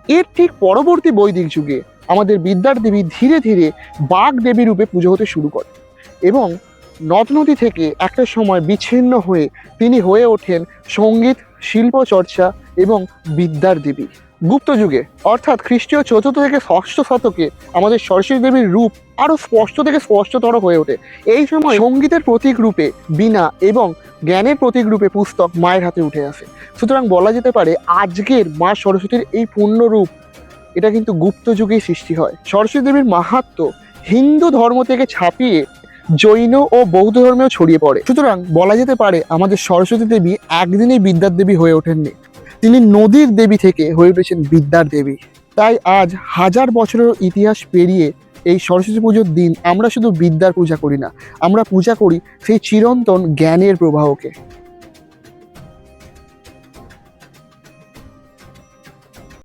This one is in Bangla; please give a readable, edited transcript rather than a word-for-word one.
এর ঠিক পরবর্তী বৈদিক যুগে আমাদের বিদ্যার দেবী ধীরে ধীরে বাঘ দেবী রূপে পুজো হতে শুরু করে এবং নদ নদী থেকে একটা সময় বিচ্ছিন্ন হয়ে তিনি হয়ে ওঠেন সঙ্গীত, শিল্প চর্চা এবং বিদ্যার দেবী। গুপ্ত যুগে অর্থাৎ খ্রিস্টীয় চতুর্থ থেকে ষষ্ঠ শতকে আমাদের সরস্বতী দেবীর রূপ আরও স্পষ্ট থেকে স্পষ্টতর হয়ে ওঠে। এই সময় সঙ্গীতের প্রতীক রূপে বীণা এবং জ্ঞানের প্রতীক রূপে পুস্তক মায়ের হাতে উঠে আসে। সুতরাং বলা যেতে পারে আজকের মা সরস্বতীর এই পূর্ণ রূপ এটা কিন্তু গুপ্ত যুগেই সৃষ্টি হয়। সরস্বতী দেবীর মাহাত্ম্য হিন্দু ধর্ম থেকে ছাপিয়ে জৈন ও বৌদ্ধ ধর্মেও ছড়িয়ে পড়ে। সুতরাং বলা যেতে পারে আমাদের সরস্বতী দেবী একদিনেই বিদ্যার দেবী হয়ে ওঠেননি, তিনি নদীর দেবী থেকে হয়ে উঠেছেন বিদ্যার দেবী। তাই আজ হাজার বছরের ইতিহাস পেরিয়ে এই সরস্বতী পুজোর দিন আমরা শুধু বিদ্যার পূজা করি না, আমরা পূজা করি সেই চিরন্তন জ্ঞানের প্রবাহকে।